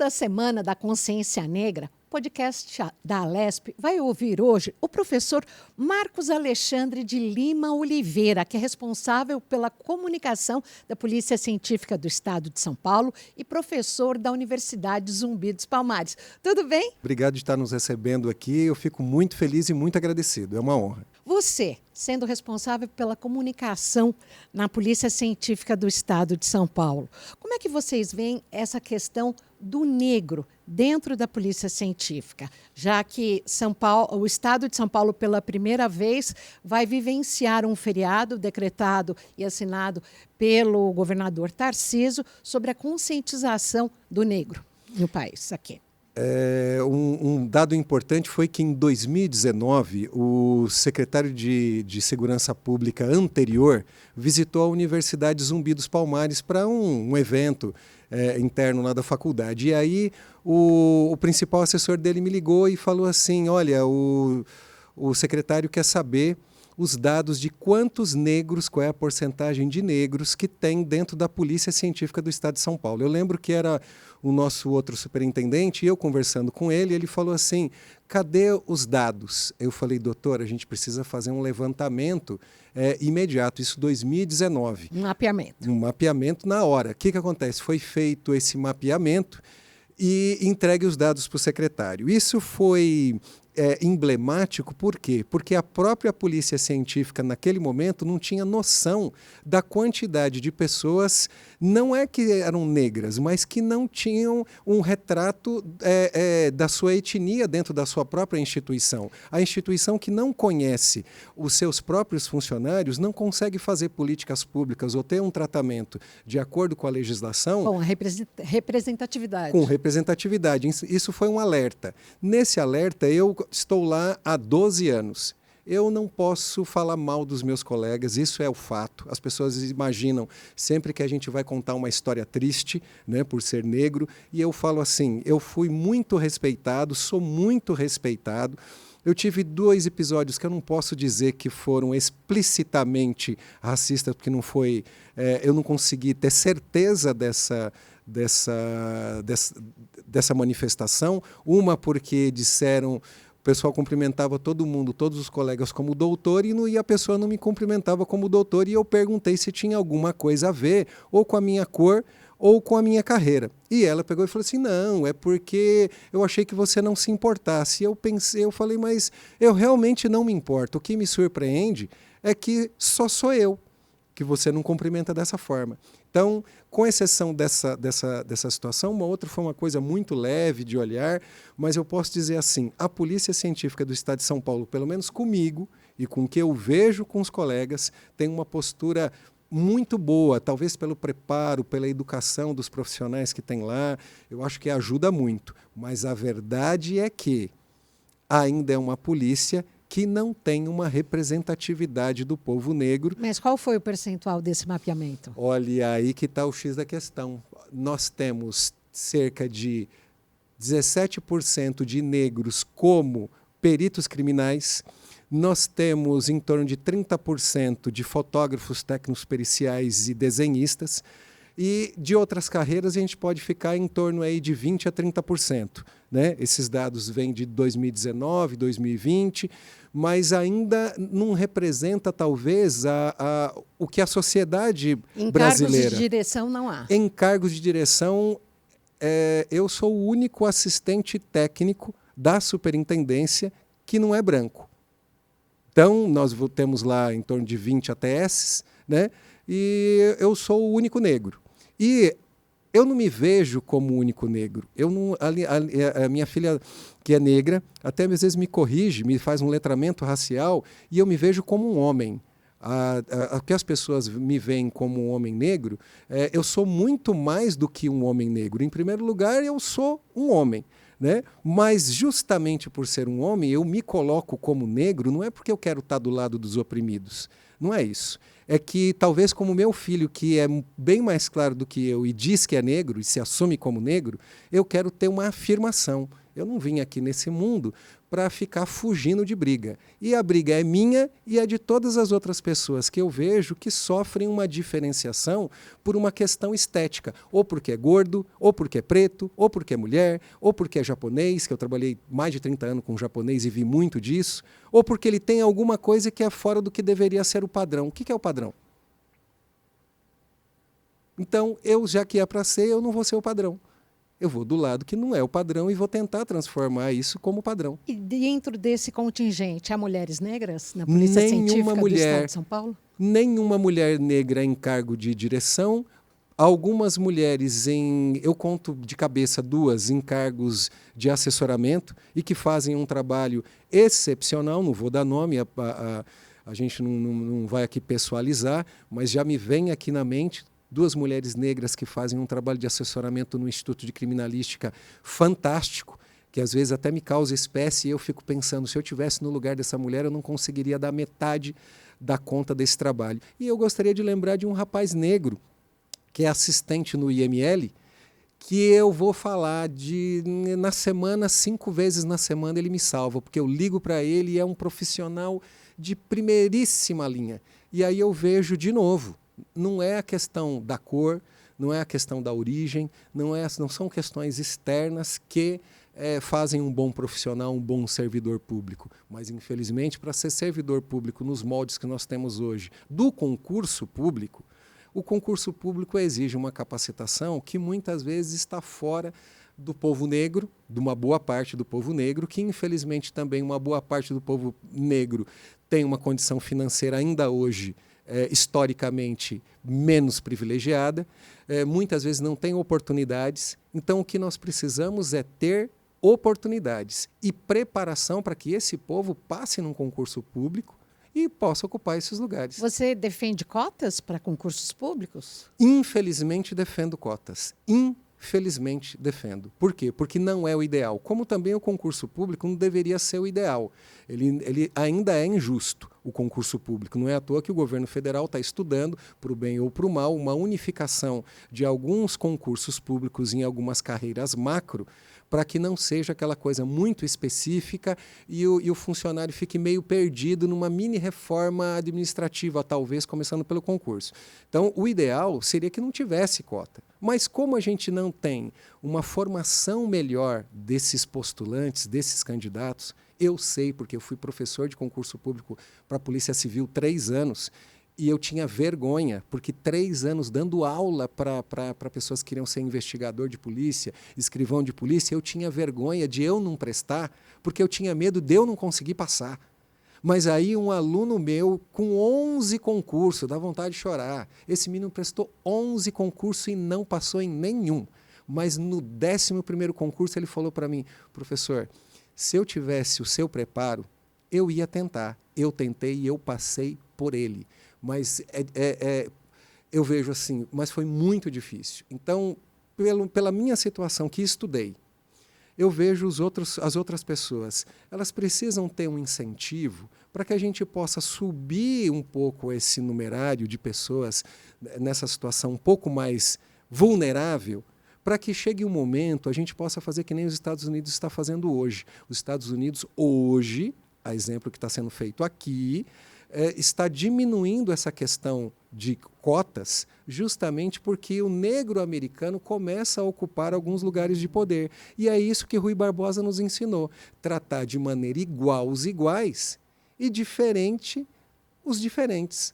da Semana da Consciência Negra, o podcast da Alesp vai ouvir hoje o professor Marcos Alexandre de Lima Oliveira, que é responsável pela comunicação da Polícia Científica do Estado de São Paulo e professor da Universidade Zumbi dos Palmares. Tudo bem? Obrigado de estar nos recebendo aqui. Eu fico muito feliz e muito agradecido. É uma honra. Você, sendo responsável pela comunicação na Polícia Científica do Estado de São Paulo, como é que vocês veem essa questão do negro dentro da Polícia Científica, já que o Estado de São Paulo, pela primeira vez, vai vivenciar um feriado decretado e assinado pelo governador Tarcísio sobre a conscientização do negro no país aqui? Um dado importante foi que em 2019 o secretário de Segurança Pública anterior visitou a Universidade Zumbi dos Palmares para um evento interno lá da faculdade. E aí o principal assessor dele me ligou e falou assim, olha, o secretário quer saber os dados de quantos negros, qual é a porcentagem de negros que tem dentro da Polícia Científica do Estado de São Paulo. Eu lembro que era o nosso outro superintendente, e eu conversando com ele, ele falou assim, cadê os dados? Eu falei, doutor, a gente precisa fazer um levantamento imediato, isso 2019. Um mapeamento. Um mapeamento na hora. O que acontece? Foi feito esse mapeamento e entregue os dados para o secretário. Isso foi emblemático, por quê? Porque a própria Polícia Científica, naquele momento, não tinha noção da quantidade de pessoas, não é que eram negras, mas que não tinham um retrato da sua etnia dentro da sua própria instituição. A instituição que não conhece os seus próprios funcionários não consegue fazer políticas públicas ou ter um tratamento de acordo com a legislação. Com a representatividade. Com representatividade. Isso foi um alerta. Nesse alerta, eu estou lá há 12 anos. Eu não posso falar mal dos meus colegas, isso é o fato. As pessoas imaginam sempre que a gente vai contar uma história triste, né, por ser negro, e eu falo assim, eu fui muito respeitado, sou muito respeitado. Eu tive 2 episódios que eu não posso dizer que foram explicitamente racistas, porque não foi, eu não consegui ter certeza dessa manifestação. Uma porque disseram, o pessoal cumprimentava todo mundo, todos os colegas como doutor, e a pessoa não me cumprimentava como doutor, e eu perguntei se tinha alguma coisa a ver, ou com a minha cor, ou com a minha carreira. E ela pegou e falou assim, não, é porque eu achei que você não se importasse. Eu falei, mas eu realmente não me importo. O que me surpreende é que só sou eu que você não cumprimenta dessa forma. Então, com exceção dessa situação, uma outra foi uma coisa muito leve de olhar, mas eu posso dizer assim, a Polícia Científica do Estado de São Paulo, pelo menos comigo e com o que eu vejo com os colegas, tem uma postura muito boa, talvez pelo preparo, pela educação dos profissionais que tem lá, eu acho que ajuda muito. Mas a verdade é que ainda é uma polícia que não tem uma representatividade do povo negro. Mas qual foi o percentual desse mapeamento? Olha, aí que está o X da questão. Nós temos cerca de 17% de negros como peritos criminais, nós temos em torno de 30% de fotógrafos técnicos periciais e desenhistas, e de outras carreiras a gente pode ficar em torno aí de 20% a 30%. Né? Esses dados vêm de 2019, 2020, mas ainda não representa talvez o que a sociedade brasileira... Em cargos de direção não há. Em cargos de direção, eu sou o único assistente técnico da superintendência que não é branco. Então, nós temos lá em torno de 20 ATS, né? E eu sou o único negro. E eu não me vejo como o único negro. A minha filha, que é negra, até às vezes me corrige, me faz um letramento racial, e eu me vejo como um homem. Que as pessoas me veem como um homem negro, eu sou muito mais do que um homem negro. Em primeiro lugar, eu sou um homem. Né? Mas justamente por ser um homem, eu me coloco como negro, não é porque eu quero estar do lado dos oprimidos, não é isso. É que talvez como meu filho, que é bem mais claro do que eu e diz que é negro e se assume como negro, eu quero ter uma afirmação. Eu não vim aqui nesse mundo para ficar fugindo de briga. E a briga é minha e é de todas as outras pessoas que eu vejo que sofrem uma diferenciação por uma questão estética. Ou porque é gordo, ou porque é preto, ou porque é mulher, ou porque é japonês, que eu trabalhei mais de 30 anos com japonês e vi muito disso, ou porque ele tem alguma coisa que é fora do que deveria ser o padrão. O que é o padrão? Então, já que é para ser, eu não vou ser o padrão. Eu vou do lado que não é o padrão e vou tentar transformar isso como padrão. E dentro desse contingente, há mulheres negras na Polícia Científica do Estado de São Paulo? Nenhuma mulher negra em cargo de direção. Algumas mulheres, eu conto de cabeça 2 em cargos de assessoramento e que fazem um trabalho excepcional, não vou dar nome, a gente não vai aqui pessoalizar, mas já me vem aqui na mente 2 mulheres negras que fazem um trabalho de assessoramento no Instituto de Criminalística fantástico, que às vezes até me causa espécie, e eu fico pensando, se eu estivesse no lugar dessa mulher, eu não conseguiria dar metade da conta desse trabalho. E eu gostaria de lembrar de um rapaz negro, que é assistente no IML, que eu vou falar na semana, 5 vezes na semana ele me salva, porque eu ligo para ele e é um profissional de primeiríssima linha. E aí eu vejo de novo, não é a questão da cor, não é a questão da origem, não são questões externas que fazem um bom profissional, um bom servidor público. Mas, infelizmente, para ser servidor público nos moldes que nós temos hoje do concurso público, o concurso público exige uma capacitação que muitas vezes está fora do povo negro, de uma boa parte do povo negro, que infelizmente também uma boa parte do povo negro tem uma condição financeira ainda hoje historicamente menos privilegiada, muitas vezes não tem oportunidades. Então o que nós precisamos é ter oportunidades e preparação para que esse povo passe num concurso público e possa ocupar esses lugares. Você defende cotas para concursos públicos? Infelizmente defendo cotas. Infelizmente defendo. Por quê? Porque não é o ideal. Como também o concurso público não deveria ser o ideal. Ele ainda é injusto, o concurso público. Não é à toa que o governo federal está estudando, para o bem ou para o mal, uma unificação de alguns concursos públicos em algumas carreiras macro, para que não seja aquela coisa muito específica e o funcionário fique meio perdido numa mini reforma administrativa, talvez começando pelo concurso. Então, o ideal seria que não tivesse cota. Mas como a gente não tem uma formação melhor desses postulantes, desses candidatos, eu sei, porque eu fui professor de concurso público para a Polícia Civil 3 anos, e eu tinha vergonha, porque 3 anos dando aula para pessoas que queriam ser investigador de polícia, escrivão de polícia, eu tinha vergonha de eu não prestar, porque eu tinha medo de eu não conseguir passar. Mas aí um aluno meu, com 11 concursos, dá vontade de chorar. Esse menino prestou 11 concursos e não passou em nenhum. Mas no 11º concurso ele falou para mim, professor, se eu tivesse o seu preparo, eu ia tentar. Eu tentei e eu passei por ele. Mas eu vejo assim, mas foi muito difícil. Então, pela minha situação que estudei, eu vejo as outras pessoas, elas precisam ter um incentivo para que a gente possa subir um pouco esse numerário de pessoas nessa situação um pouco mais vulnerável, para que chegue um momento a gente possa fazer que nem os Estados Unidos está fazendo hoje. Os Estados Unidos hoje, a exemplo que está sendo feito aqui, está diminuindo essa questão de cotas justamente porque o negro americano começa a ocupar alguns lugares de poder. E é isso que Rui Barbosa nos ensinou, tratar de maneira igual os iguais e diferente os diferentes.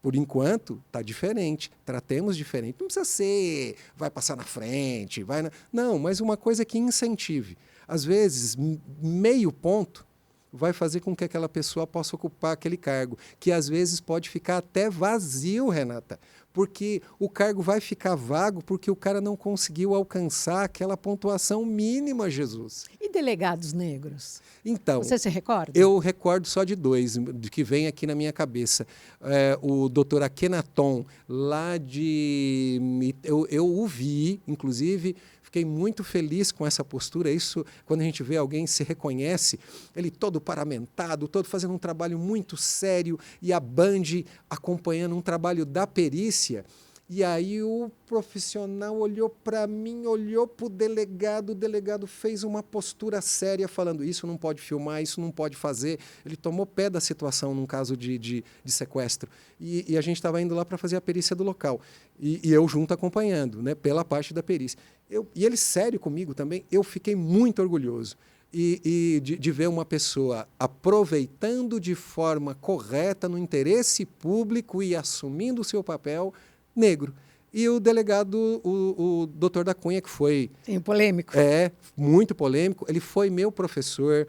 Por enquanto, está diferente, tratemos diferente. Não precisa ser, vai passar na frente, não, mas uma coisa que incentive. Às vezes, meio ponto vai fazer com que aquela pessoa possa ocupar aquele cargo, que às vezes pode ficar até vazio, Renata, porque o cargo vai ficar vago porque o cara não conseguiu alcançar aquela pontuação mínima, Jesus. E delegados negros? Então, você se recorda? Eu recordo só de 2, que vem aqui na minha cabeça. O doutor Akhenaton, lá de... Eu o vi, inclusive... Fiquei muito feliz com essa postura. Isso, quando a gente vê alguém se reconhece, ele todo paramentado, todo fazendo um trabalho muito sério, e a Band acompanhando um trabalho da perícia. E aí o profissional olhou para mim, olhou para o delegado fez uma postura séria falando isso não pode filmar, isso não pode fazer. Ele tomou pé da situação num caso de sequestro. E a gente estava indo lá para fazer a perícia do local. E eu junto acompanhando, né, pela parte da perícia. E ele sério comigo também, eu fiquei muito orgulhoso. De ver uma pessoa aproveitando de forma correta no interesse público e assumindo o seu papel negro. E o delegado, o doutor da Cunha, que foi... Sim, polêmico. Muito polêmico. Ele foi meu professor,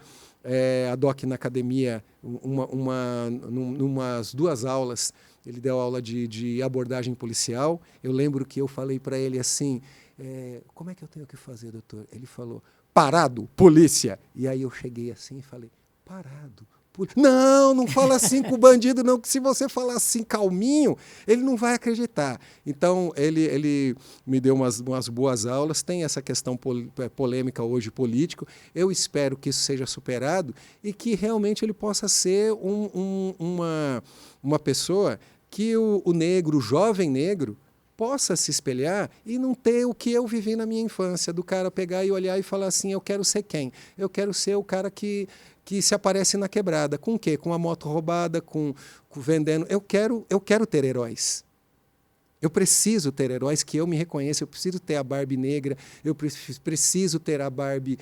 ad hoc na academia, numas 2 aulas. Ele deu aula de abordagem policial. Eu lembro que eu falei para ele assim, como é que eu tenho que fazer, doutor? Ele falou, parado, polícia. E aí eu cheguei assim e falei, parado, não fala assim com o bandido, não, que se você falar assim calminho, ele não vai acreditar. Então, ele me deu umas boas aulas, tem essa questão polêmica hoje, político. Eu espero que isso seja superado e que realmente ele possa ser uma pessoa que o negro, o jovem negro, possa se espelhar e não ter o que eu vivi na minha infância, do cara pegar e olhar e falar assim, eu quero ser quem? Eu quero ser o cara que se aparece na quebrada. Com o quê? Com a moto roubada, com vendendo. Eu quero ter heróis. Eu preciso ter heróis que eu me reconheça. Eu preciso ter a Barbie negra. Eu preciso ter a Barbie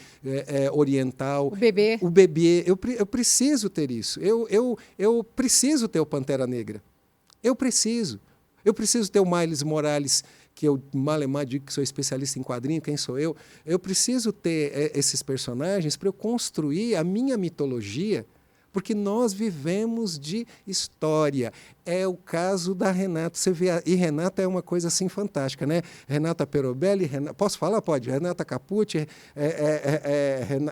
oriental. O bebê. Eu preciso ter isso. Eu preciso ter o Pantera Negra. Eu preciso ter o Miles Morales, que eu malemar digo que sou especialista em quadrinho, quem sou eu? Eu preciso ter esses personagens para eu construir a minha mitologia, porque nós vivemos de história. É o caso da Renata. Você vê, e Renata é uma coisa assim fantástica, né? Renata Perobelli, posso falar? Pode. Renata Capucci,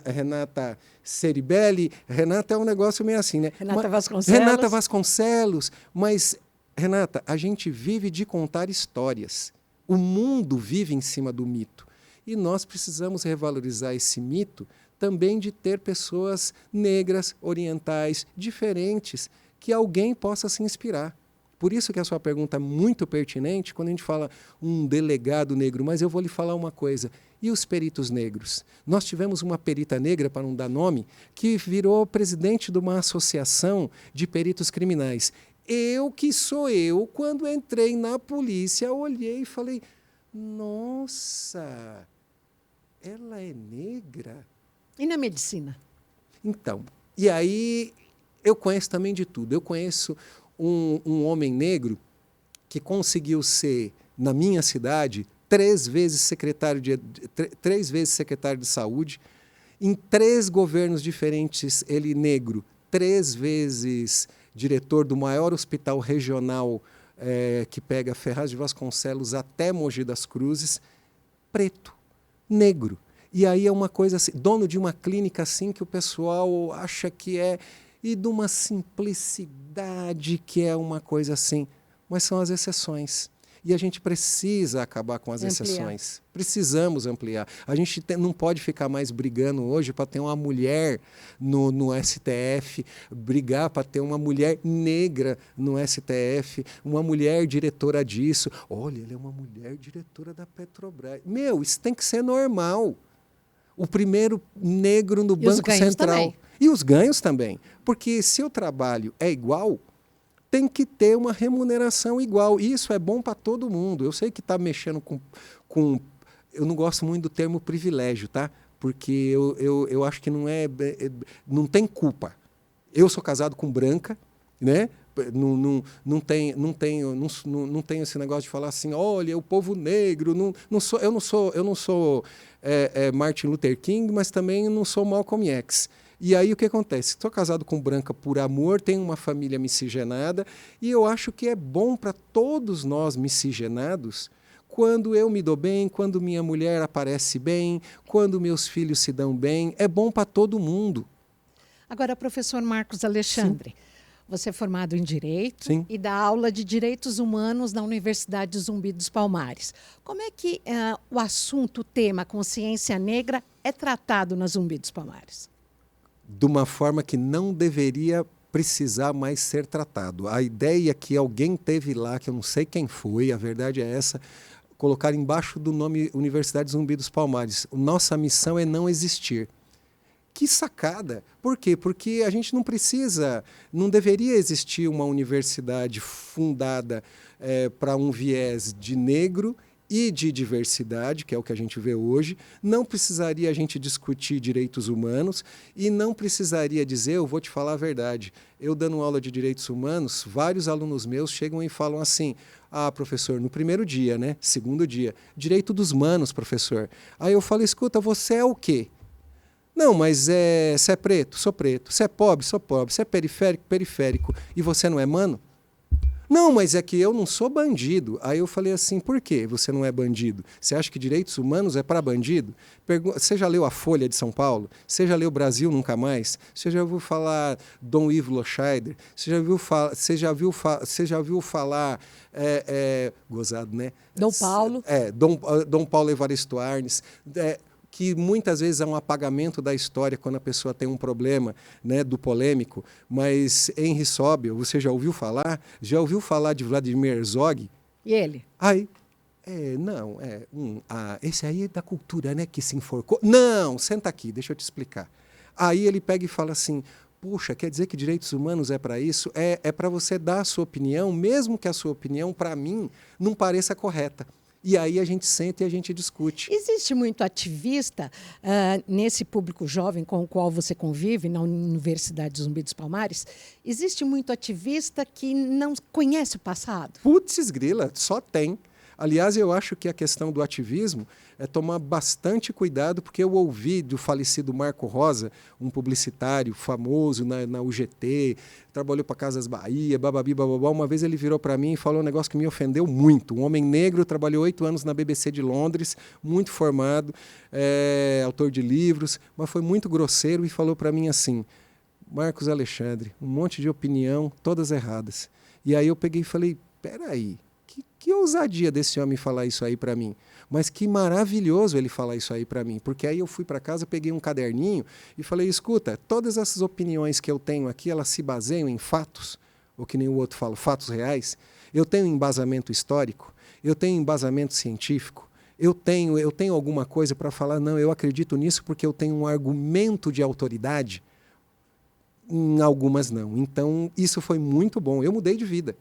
Renata Ceribelli. Renata é um negócio meio assim, né? Renata Vasconcelos, mas... Renata, a gente vive de contar histórias. O mundo vive em cima do mito. E nós precisamos revalorizar esse mito também de ter pessoas negras, orientais, diferentes, que alguém possa se inspirar. Por isso que a sua pergunta é muito pertinente quando a gente fala um delegado negro. Mas eu vou lhe falar uma coisa. E os peritos negros? Nós tivemos uma perita negra, para não dar nome, que virou presidente de uma associação de peritos criminais. Quando entrei na polícia, olhei e falei, nossa, ela é negra? E na medicina? Então, e aí eu conheço também de tudo. Eu conheço um homem negro que conseguiu ser, na minha cidade, 3 vezes secretário de saúde, em 3 governos diferentes, ele negro, 3 vezes... diretor do maior hospital regional que pega Ferraz de Vasconcelos até Mogi das Cruzes, preto, negro. E aí é uma coisa assim, dono de uma clínica assim que o pessoal acha que é, e de uma simplicidade que é uma coisa assim, mas são as exceções. E a gente precisa acabar com as exceções. Precisamos ampliar. A gente não pode ficar mais brigando hoje para ter uma mulher no STF, brigar para ter uma mulher negra no STF, uma mulher diretora disso. Olha, ele é uma mulher diretora da Petrobras. Meu, isso tem que ser normal. O primeiro negro no Banco Central. Também. E os ganhos também. Porque se o trabalho é igual... tem que ter uma remuneração igual. E isso é bom para todo mundo. Eu sei que está mexendo com... Eu não gosto muito do termo privilégio, tá? Porque eu acho que não tem culpa. Eu sou casado com branca, né? Não tenho esse negócio de falar assim, olha, o povo negro... Eu não sou Martin Luther King, mas também não sou Malcolm X. E aí o que acontece? Estou casado com branca por amor, tenho uma família miscigenada e eu acho que é bom para todos nós miscigenados quando eu me dou bem, quando minha mulher aparece bem, quando meus filhos se dão bem. É bom para todo mundo. Agora, professor Marcos Alexandre, sim, você é formado em Direito, sim, e dá aula de Direitos Humanos na Universidade Zumbi dos Palmares. Como é que o assunto, o tema consciência negra é tratado na Zumbi dos Palmares? De uma forma que não deveria precisar mais ser tratado. A ideia que alguém teve lá, que eu não sei quem foi, a verdade é essa, colocar embaixo do nome Universidade Zumbi dos Palmares. Nossa missão é não existir. Que sacada! Por quê? Porque a gente não precisa, não deveria existir uma universidade fundada para um viés de negro e de diversidade, que é o que a gente vê hoje. Não precisaria a gente discutir direitos humanos e não precisaria dizer, eu vou te falar a verdade, eu dando aula de direitos humanos, vários alunos meus chegam e falam assim, ah, professor, no primeiro dia, né? Segundo dia, direito dos humanos, professor. Aí eu falo, escuta, você é o quê? Não, mas você é preto? Sou preto. Você é pobre? Sou pobre. Você é periférico? Periférico. E você não é mano? Não, mas é que eu não sou bandido. Aí eu falei assim, por que você não é bandido? Você acha que direitos humanos é para bandido? Você já leu A Folha de São Paulo? Você já leu Brasil Nunca Mais? Você já ouviu falar Dom Ivo Loscheider? Você já viu falar gozado, né? Dom Paulo. Dom Paulo Evaristo Arnes. Que muitas vezes é um apagamento da história quando a pessoa tem um problema, né, do polêmico, mas Henri Sobel, você já ouviu falar? Já ouviu falar de Vladimir Herzog? E ele? Aí, esse aí é da cultura, né, que se enforcou. Não, senta aqui, deixa eu te explicar. Aí ele pega e fala assim, puxa, quer dizer que direitos humanos é para isso? É para você dar a sua opinião, mesmo que a sua opinião, para mim, não pareça correta. E aí a gente senta e a gente discute. Existe muito ativista nesse público jovem com o qual você convive, na Universidade Zumbi dos Palmares? Existe muito ativista que não conhece o passado? Putz grila, só tem. Aliás, eu acho que a questão do ativismo é tomar bastante cuidado, porque eu ouvi do falecido Marco Rosa, um publicitário famoso na UGT, trabalhou para Casas Bahia, bababi, bababá. Uma vez ele virou para mim e falou um negócio que me ofendeu muito. Um homem negro, trabalhou 8 anos na BBC de Londres, muito formado, autor de livros, mas foi muito grosseiro e falou para mim assim, Marcos Alexandre, um monte de opinião, todas erradas. E aí eu peguei e falei, peraí, que ousadia desse homem falar isso aí para mim. Mas que maravilhoso ele falar isso aí para mim. Porque aí eu fui para casa, peguei um caderninho e falei, escuta, todas essas opiniões que eu tenho aqui, elas se baseiam em fatos, ou que nem o outro fala, fatos reais. Eu tenho embasamento histórico, eu tenho embasamento científico, eu tenho alguma coisa para falar, não, eu acredito nisso porque eu tenho um argumento de autoridade. Em algumas não. Então, isso foi muito bom. Eu mudei de vida.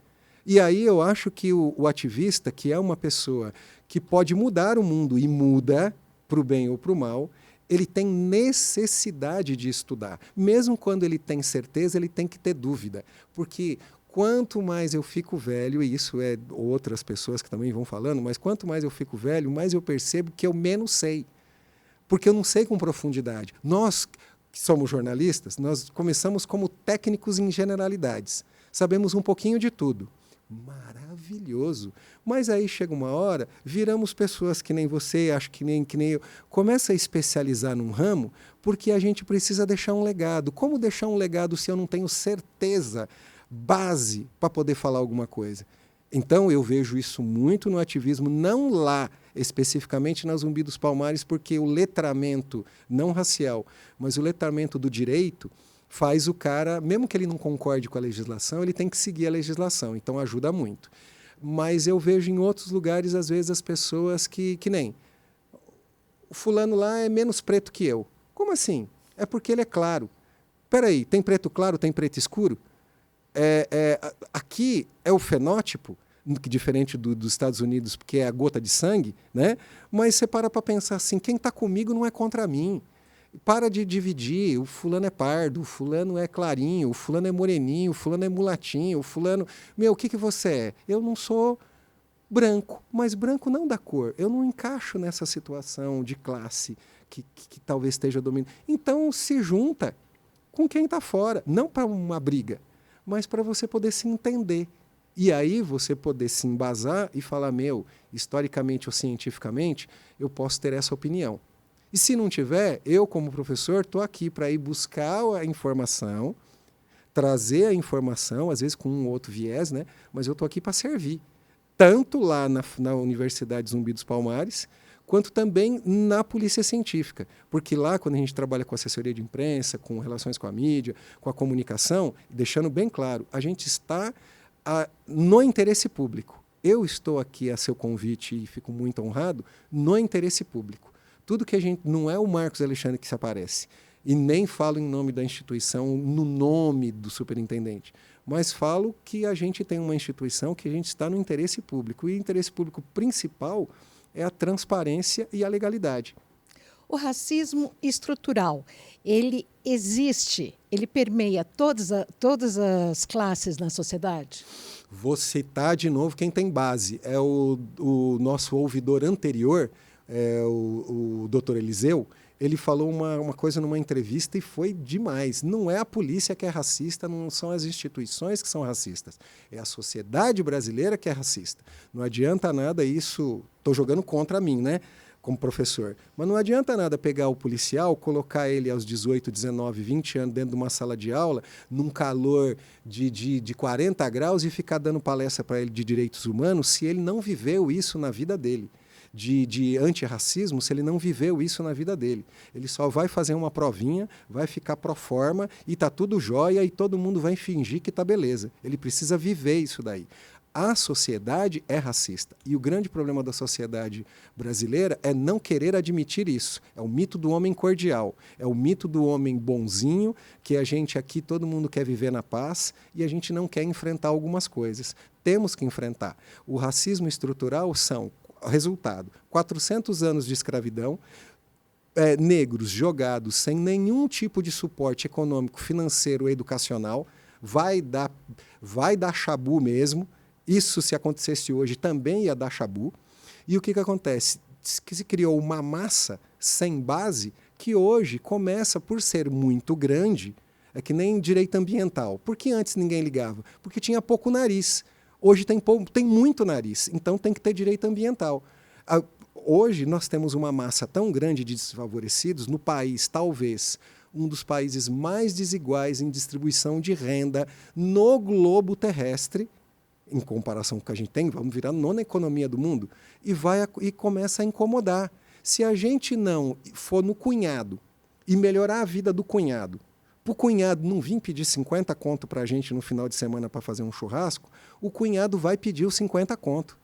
E aí eu acho que o ativista, que é uma pessoa que pode mudar o mundo e muda para o bem ou para o mal, ele tem necessidade de estudar. Mesmo quando ele tem certeza, ele tem que ter dúvida. Porque quanto mais eu fico velho, e isso é outras pessoas que também vão falando, mas quanto mais eu fico velho, mais eu percebo que eu menos sei. Porque eu não sei com profundidade. Nós, que somos jornalistas, nós começamos como técnicos em generalidades. Sabemos um pouquinho de tudo. Maravilhoso. Mas aí chega uma hora, viramos pessoas que nem você, acho que nem eu, começa a especializar num ramo, porque a gente precisa deixar um legado. Como deixar um legado se eu não tenho certeza, base, para poder falar alguma coisa? Então eu vejo isso muito no ativismo, não lá especificamente na Zumbi dos Palmares, porque o letramento, não racial, mas o letramento do direito, faz o cara, mesmo que ele não concorde com a legislação, ele tem que seguir a legislação, então ajuda muito. Mas eu vejo em outros lugares, às vezes, as pessoas que nem, o fulano lá é menos preto que eu. Como assim? É porque ele é claro. Espera aí, tem preto claro, tem preto escuro? Aqui é o fenótipo, diferente dos Estados Unidos, porque é a gota de sangue, né? Mas você para pensar assim, quem está comigo não é contra mim. Para de dividir, o fulano é pardo, o fulano é clarinho, o fulano é moreninho, o fulano é mulatinho, o fulano... Meu, o que você é? Eu não sou branco, mas branco não da cor. Eu não encaixo nessa situação de classe que talvez esteja dominando. Então, se junta com quem está fora, não para uma briga, mas para você poder se entender. E aí você poder se embasar e falar, meu, historicamente ou cientificamente, eu posso ter essa opinião. E se não tiver, eu como professor estou aqui para ir buscar a informação, trazer a informação, às vezes com um outro viés, né? Mas eu estou aqui para servir. Tanto lá na Universidade Zumbi dos Palmares, quanto também na polícia científica. Porque lá, quando a gente trabalha com assessoria de imprensa, com relações com a mídia, com a comunicação, deixando bem claro, a gente está no interesse público. Eu estou aqui a seu convite e fico muito honrado no interesse público. Tudo que a gente... Não é o Marcos Alexandre que se aparece, e nem falo em nome da instituição, no nome do superintendente, mas falo que a gente tem uma instituição que a gente está no interesse público, e o interesse público principal é a transparência e a legalidade. O racismo estrutural, ele existe, ele permeia todas as classes na sociedade? Vou citar de novo quem tem base. É o nosso ouvidor anterior, o doutor Eliseu. Ele falou uma coisa numa entrevista e foi demais. Não é a polícia que é racista, não são as instituições que são racistas. É a sociedade brasileira que é racista. Não adianta nada isso... Estou jogando contra mim, né? Como professor. Mas não adianta nada pegar o policial, colocar ele aos 18, 19, 20 anos dentro de uma sala de aula, num calor de 40 graus e ficar dando palestra para ele de direitos humanos se ele não viveu isso na vida dele. De antirracismo, se ele não viveu isso na vida dele. Ele só vai fazer uma provinha, vai ficar pro forma e está tudo jóia e todo mundo vai fingir que está beleza. Ele precisa viver isso daí. A sociedade é racista. E o grande problema da sociedade brasileira é não querer admitir isso. É o mito do homem cordial. É o mito do homem bonzinho, que a gente aqui, todo mundo quer viver na paz e a gente não quer enfrentar algumas coisas. Temos que enfrentar. O racismo estrutural são, resultado, 400 anos de escravidão, negros jogados sem nenhum tipo de suporte econômico, financeiro ou educacional, vai dar chabu mesmo. Isso, se acontecesse hoje, também ia dar chabu. E o que acontece? Que se criou uma massa sem base que hoje começa por ser muito grande, é que nem direito ambiental. Por que antes ninguém ligava? Porque tinha pouco nariz. Hoje tem muito nariz, então tem que ter direito ambiental. Hoje nós temos uma massa tão grande de desfavorecidos no país, talvez um dos países mais desiguais em distribuição de renda no globo terrestre, em comparação com o que a gente tem, vamos virar a nona economia do mundo, e começa a incomodar. Se a gente não for no cunhado e melhorar a vida do cunhado, para o cunhado não vir pedir 50 conto para a gente no final de semana para fazer um churrasco, o cunhado vai pedir os 50 conto.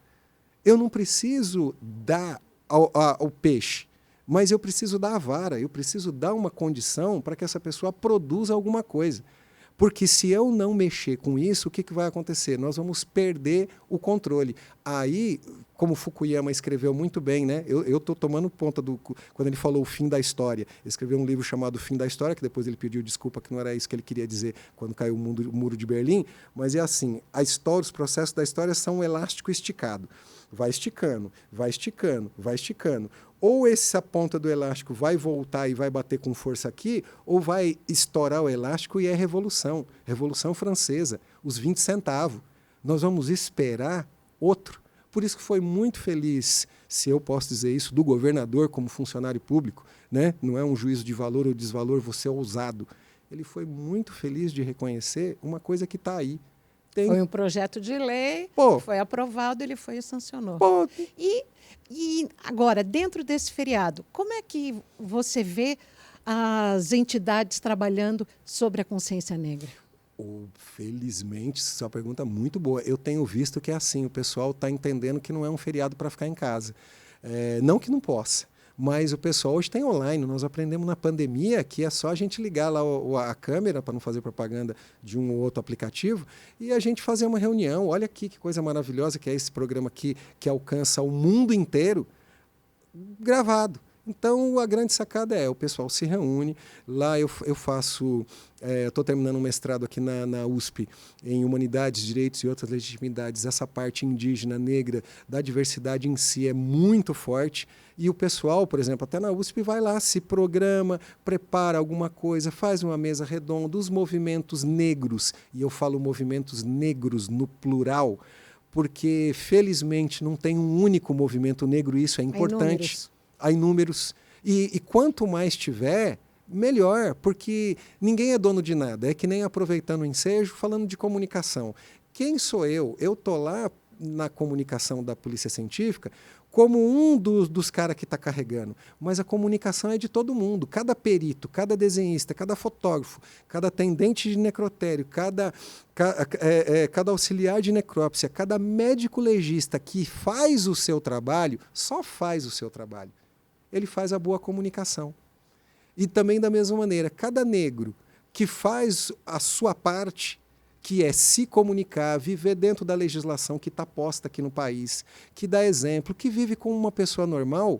Eu não preciso dar ao peixe, mas eu preciso dar a vara, eu preciso dar uma condição para que essa pessoa produza alguma coisa. Porque se eu não mexer com isso, o que vai acontecer? Nós vamos perder o controle. Aí, como Fukuyama escreveu muito bem, né? Eu estou tomando conta quando ele falou o fim da história. Ele escreveu um livro chamado O Fim da História, que depois ele pediu desculpa, que não era isso que ele queria dizer quando caiu o Muro de Berlim. Mas é assim, a história, os processos da história são um elástico esticado. Vai esticando, vai esticando, vai esticando. Ou essa ponta do elástico vai voltar e vai bater com força aqui, ou vai estourar o elástico e é revolução. Revolução Francesa, os 20 centavos. Nós vamos esperar outro. Por isso que foi muito feliz, se eu posso dizer isso, do governador como funcionário público, né? Não é um juízo de valor ou desvalor, você é ousado. Ele foi muito feliz de reconhecer uma coisa que está aí. Foi um projeto de lei, foi aprovado, ele foi e sancionou. E agora, dentro desse feriado, como é que você vê as entidades trabalhando sobre a consciência negra? Felizmente, essa é uma pergunta muito boa. Eu tenho visto que é assim, o pessoal está entendendo que não é um feriado para ficar em casa. Não que não possa. Mas o pessoal hoje tem online. Nós aprendemos na pandemia que é só a gente ligar lá a câmera, para não fazer propaganda de um ou outro aplicativo, e a gente fazer uma reunião. Olha aqui que coisa maravilhosa que é esse programa aqui, que alcança o mundo inteiro, gravado. Então, a grande sacada o pessoal se reúne. Lá eu faço... estou terminando um mestrado aqui na USP em Humanidades, Direitos e Outras Legitimidades. Essa parte indígena, negra, da diversidade em si é muito forte. E o pessoal, por exemplo, até na USP vai lá, se programa, prepara alguma coisa, faz uma mesa redonda, os movimentos negros. E eu falo movimentos negros no plural, porque, felizmente, não tem um único movimento negro, e isso é importante. Há inúmeros. E quanto mais tiver, melhor, porque ninguém é dono de nada. É que nem aproveitando o ensejo, falando de comunicação. Quem sou eu? Eu estou lá na comunicação da Polícia Científica como um dos caras que está carregando. Mas a comunicação é de todo mundo. Cada perito, cada desenhista, cada fotógrafo, cada atendente de necrotério, cada auxiliar de necrópsia, cada médico legista que faz o seu trabalho, só faz o seu trabalho. Ele faz a boa comunicação. E também da mesma maneira, cada negro que faz a sua parte, que é se comunicar, viver dentro da legislação que está posta aqui no país, que dá exemplo, que vive como uma pessoa normal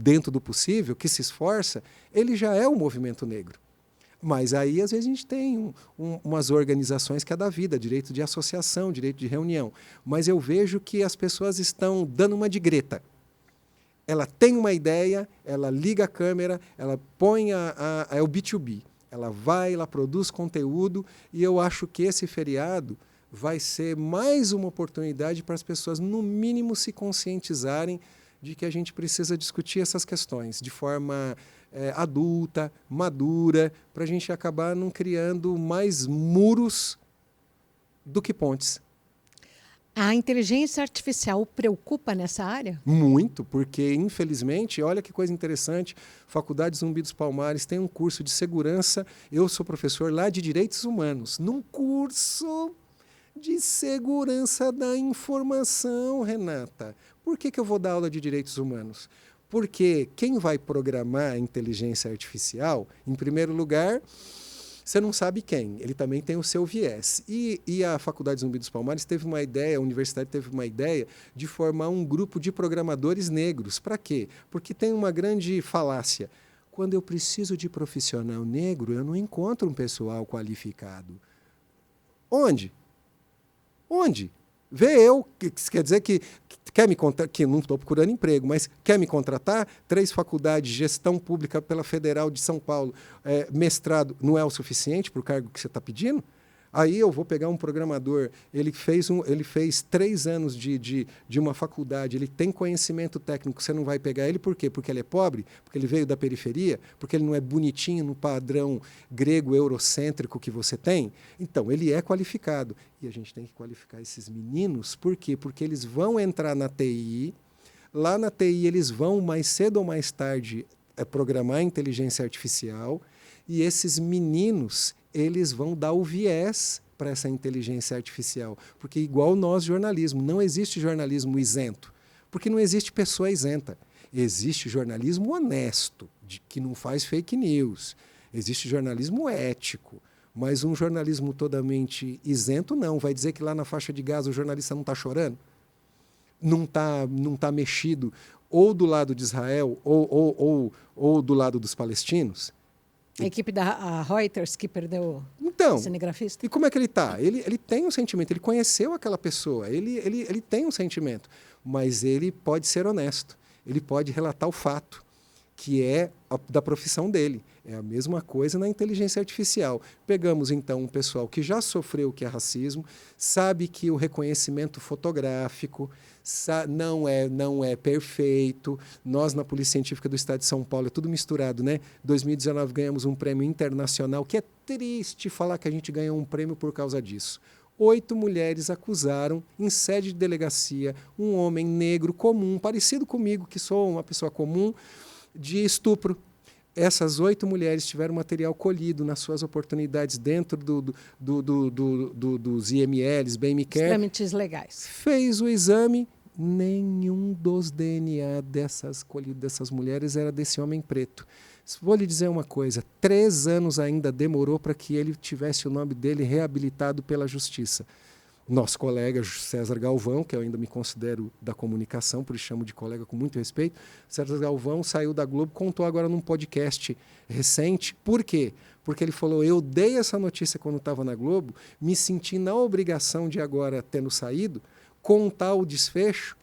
dentro do possível, que se esforça, ele já é o movimento negro. Mas aí, às vezes, a gente tem umas organizações que é da vida, direito de associação, direito de reunião. Mas eu vejo que as pessoas estão dando uma de Greta. Ela tem uma ideia, ela liga a câmera, ela põe é o B2B. Ela vai, ela produz conteúdo, e eu acho que esse feriado vai ser mais uma oportunidade para as pessoas, no mínimo, se conscientizarem de que a gente precisa discutir essas questões de forma adulta, madura, para a gente acabar não criando mais muros do que pontes. A inteligência artificial o preocupa nessa área? Muito, porque, infelizmente, olha que coisa interessante, Faculdade Zumbi dos Palmares tem um curso de segurança, eu sou professor lá de Direitos Humanos, num curso de segurança da informação, Renata. Por que eu vou dar aula de Direitos Humanos? Porque quem vai programar a inteligência artificial, em primeiro lugar, você não sabe quem, ele também tem o seu viés. E a Faculdade Zumbi dos Palmares teve uma ideia, a universidade teve uma ideia de formar um grupo de programadores negros. Para quê? Porque tem uma grande falácia. Quando eu preciso de profissional negro, eu não encontro um pessoal qualificado. Onde? Onde? Vê eu, quer dizer que quer me contratar, que não estou procurando emprego, mas quer me contratar? 3 faculdades, gestão pública pela Federal de São Paulo, mestrado, não é o suficiente para o cargo que você está pedindo? Aí eu vou pegar um programador, ele fez 3 anos de uma faculdade, ele tem conhecimento técnico, você não vai pegar ele por quê? Porque ele é pobre? Porque ele veio da periferia? Porque ele não é bonitinho no padrão grego eurocêntrico que você tem? Então, ele é qualificado. E a gente tem que qualificar esses meninos, por quê? Porque eles vão entrar na TI, lá na TI eles vão, mais cedo ou mais tarde, programar inteligência artificial, e esses meninos, eles vão dar o viés para essa inteligência artificial. Porque, igual nós, jornalismo, não existe jornalismo isento. Porque não existe pessoa isenta. Existe jornalismo honesto, que não faz fake news. Existe jornalismo ético. Mas um jornalismo totalmente isento, não. Vai dizer que lá na faixa de Gaza o jornalista não está chorando? Não tá mexido ou do lado de Israel ou do lado dos palestinos? A equipe da Reuters que perdeu o cinegrafista? E como é que ele está? Ele tem um sentimento, ele conheceu aquela pessoa, ele tem um sentimento, mas ele pode ser honesto, ele pode relatar o fato, que é da profissão dele. É a mesma coisa na inteligência artificial. Pegamos, então, um pessoal que já sofreu o que é racismo, sabe que o reconhecimento fotográfico não é perfeito. Nós, na Polícia Científica do Estado de São Paulo, é tudo misturado, né? 2019 ganhamos um prêmio internacional, que é triste falar que a gente ganhou um prêmio por causa disso. 8 mulheres acusaram, em sede de delegacia, um homem negro comum, parecido comigo, que sou uma pessoa comum, de estupro. Essas 8 mulheres tiveram material colhido nas suas oportunidades dentro dos IMLs, BMCare. Trâmites legais. Fez o exame, nenhum dos DNA colhidos dessas mulheres era desse homem preto. Vou lhe dizer uma coisa, 3 anos ainda demorou para que ele tivesse o nome dele reabilitado pela justiça. Nosso colega César Galvão, que eu ainda me considero da comunicação, por isso chamo de colega com muito respeito, César Galvão saiu da Globo, contou agora num podcast recente. Por quê? Porque ele falou, eu dei essa notícia quando estava na Globo, me senti na obrigação de agora, tendo saído, contar o desfecho,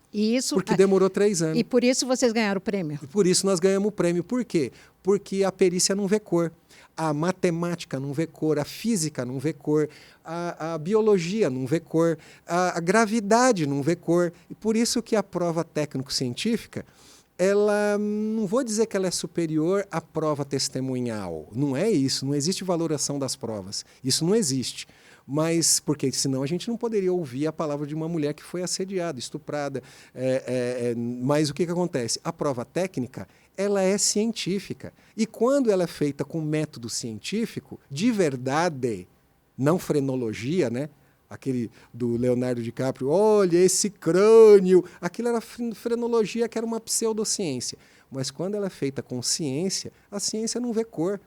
porque demorou 3 anos. E por isso vocês ganharam o prêmio? E por isso nós ganhamos o prêmio. Por quê? Porque a perícia não vê cor. A matemática não vê cor, a física não vê cor, a biologia não vê cor, a gravidade não vê cor. E por isso que a prova técnico-científica, ela, não vou dizer que ela é superior à prova testemunhal. Não é isso, não existe valoração das provas. Isso não existe. Mas, porque senão a gente não poderia ouvir a palavra de uma mulher que foi assediada, estuprada. Mas o que acontece? A prova técnica, ela é científica. E quando ela é feita com método científico, de verdade, não frenologia, né? Aquele do Leonardo DiCaprio, olha esse crânio, aquilo era frenologia, que era uma pseudociência. Mas quando ela é feita com ciência, a ciência não vê cor.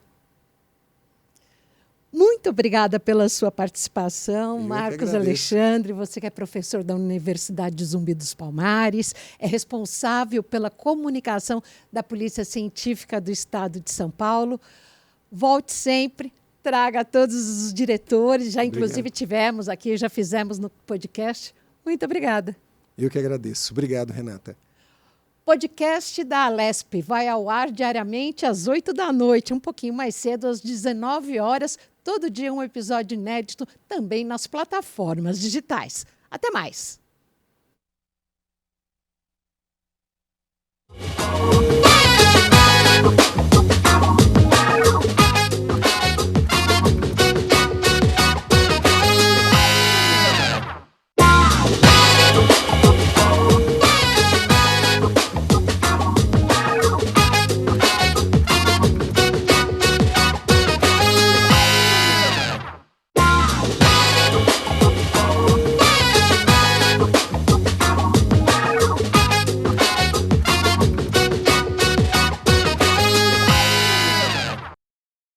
Muito obrigada pela sua participação, Eu Marcos Alexandre, você que é professor da Universidade de Zumbi dos Palmares, é responsável pela comunicação da Polícia Científica do Estado de São Paulo. Volte sempre, traga todos os diretores, já inclusive tivemos aqui, já fizemos no podcast. Muito obrigada. Eu que agradeço. Obrigado, Renata. Podcast da Alesp vai ao ar diariamente às 8 da noite, um pouquinho mais cedo, às 19 horas. Todo dia um episódio inédito, também nas plataformas digitais. Até mais!